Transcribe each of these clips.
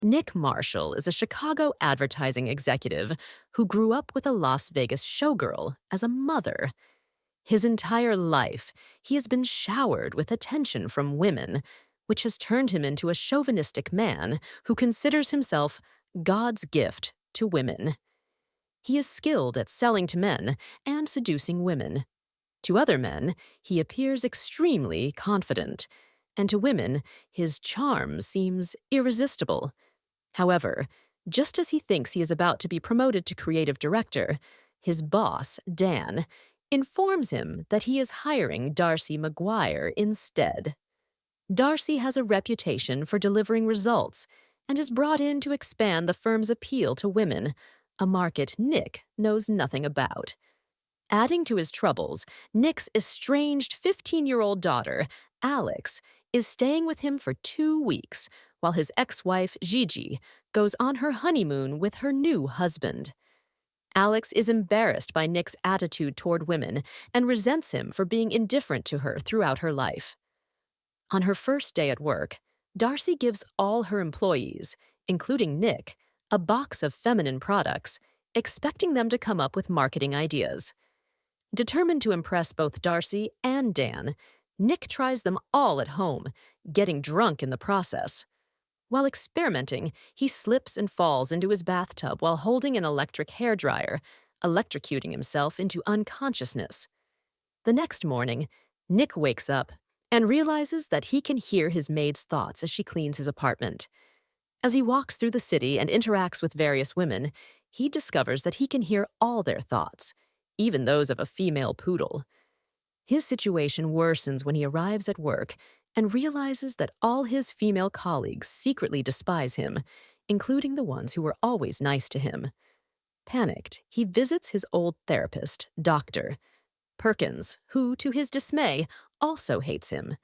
Nick Marshall is a Chicago advertising executive who grew up with a Las Vegas showgirl as a mother. His entire life, he has been showered with attention from women, which has turned him into a chauvinistic man who considers himself God's gift to women. He is skilled at selling to men and seducing women. To other men, he appears extremely confident, and to women, his charm seems irresistible. However, just as he thinks he is about to be promoted to creative director, his boss, Dan, informs him that he is hiring Darcy McGuire instead. Darcy has a reputation for delivering results and is brought in to expand the firm's appeal to women, a market Nick knows nothing about. Adding to his troubles, Nick's estranged 15-year-old daughter, Alex, is staying with him for 2 weeks, while his ex-wife, Gigi, goes on her honeymoon with her new husband. Alex is embarrassed by Nick's attitude toward women and resents him for being indifferent to her throughout her life. On her first day at work, Darcy gives all her employees, including Nick, a box of feminine products, expecting them to come up with marketing ideas. Determined to impress both Darcy and Dan, Nick tries them all at home, getting drunk in the process. While experimenting, he slips and falls into his bathtub while holding an electric hairdryer, electrocuting himself into unconsciousness. The next morning, Nick wakes up and realizes that he can hear his maid's thoughts as she cleans his apartment. As he walks through the city and interacts with various women, he discovers that he can hear all their thoughts, even those of a female poodle. His situation worsens when he arrives at work and realizes that all his female colleagues secretly despise him, including the ones who were always nice to him. Panicked, he visits his old therapist, Dr. Perkins, who, to his dismay, also hates him.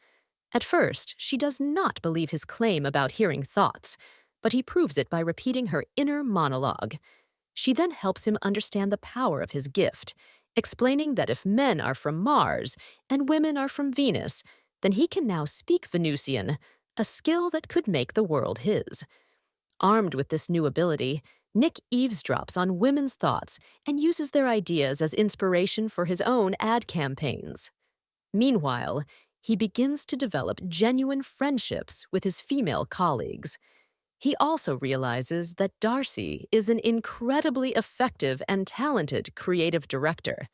At first, she does not believe his claim about hearing thoughts, but he proves it by repeating her inner monologue. She then helps him understand the power of his gift, explaining that if men are from Mars and women are from Venus, then he can now speak Venusian, a skill that could make the world his. Armed with this new ability, Nick eavesdrops on women's thoughts and uses their ideas as inspiration for his own ad campaigns. Meanwhile, he begins to develop genuine friendships with his female colleagues. He also realizes that Darcy is an incredibly effective and talented creative director.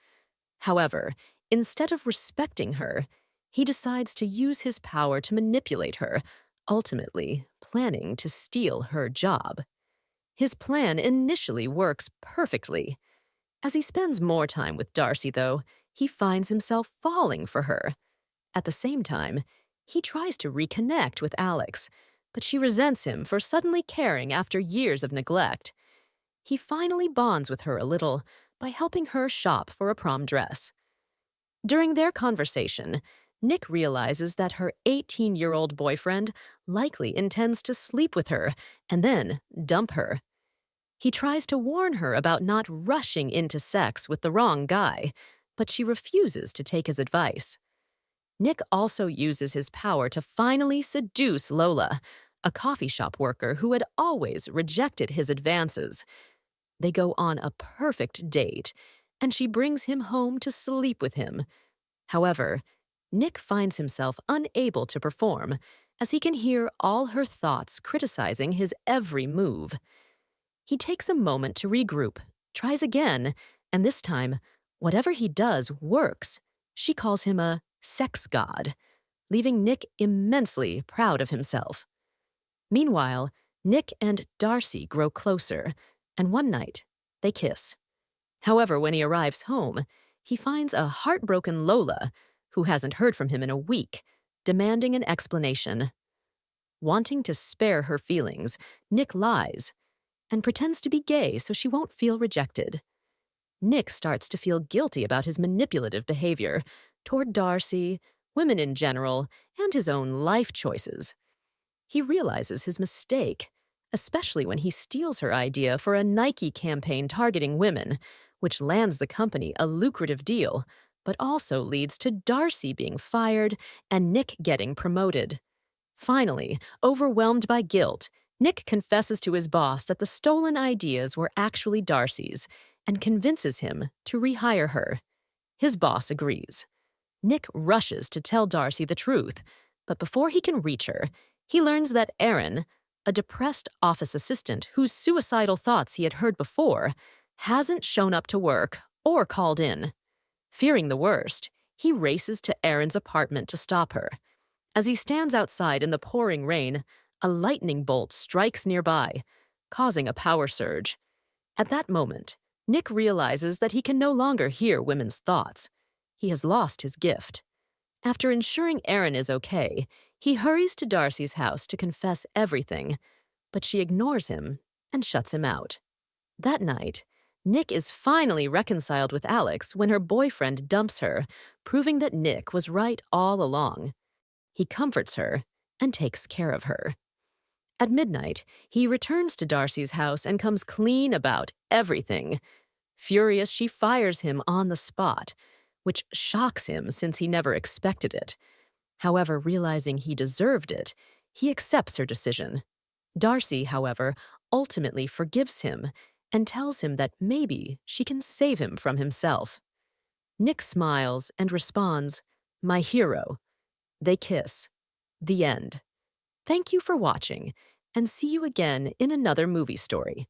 However, instead of respecting her, he decides to use his power to manipulate her, ultimately planning to steal her job. His plan initially works perfectly. As he spends more time with Darcy, though, he finds himself falling for her. At the same time, he tries to reconnect with Alex, but she resents him for suddenly caring after years of neglect. He finally bonds with her a little by helping her shop for a prom dress. During their conversation, Nick realizes that her 18-year-old boyfriend likely intends to sleep with her and then dump her. He tries to warn her about not rushing into sex with the wrong guy, but she refuses to take his advice. Nick also uses his power to finally seduce Lola, a coffee shop worker who had always rejected his advances. They go on a perfect date, and she brings him home to sleep with him. However, Nick finds himself unable to perform, as he can hear all her thoughts criticizing his every move. He takes a moment to regroup, tries again, and this time, whatever he does works. She calls him a sex god, leaving Nick immensely proud of himself. Meanwhile, Nick and Darcy grow closer, and one night, they kiss. However, when he arrives home, he finds a heartbroken Lola, who hasn't heard from him in a week, demanding an explanation. Wanting to spare her feelings, Nick lies and pretends to be gay so she won't feel rejected. Nick starts to feel guilty about his manipulative behavior toward Darcy, women in general, and his own life choices. He realizes his mistake, especially when he steals her idea for a Nike campaign targeting women, which lands the company a lucrative deal, but also leads to Darcy being fired and Nick getting promoted. Finally, overwhelmed by guilt, Nick confesses to his boss that the stolen ideas were actually Darcy's and convinces him to rehire her. His boss agrees. Nick rushes to tell Darcy the truth, but before he can reach her, he learns that Erin, a depressed office assistant whose suicidal thoughts he had heard before, hasn't shown up to work or called in. Fearing the worst, he races to Erin's apartment to stop her. As he stands outside in the pouring rain, a lightning bolt strikes nearby, causing a power surge. At that moment, Nick realizes that he can no longer hear women's thoughts. He has lost his gift. After ensuring Erin is okay, he hurries to Darcy's house to confess everything, but she ignores him and shuts him out. That night, Nick is finally reconciled with Alex when her boyfriend dumps her, proving that Nick was right all along. He comforts her and takes care of her. At midnight, he returns to Darcy's house and comes clean about everything. Furious, she fires him on the spot, which shocks him since he never expected it. However, realizing he deserved it, he accepts her decision. Darcy, however, ultimately forgives him and tells him that maybe she can save him from himself. Nick smiles and responds, "My hero." They kiss. The end. Thank you for watching, and see you again in another movie story.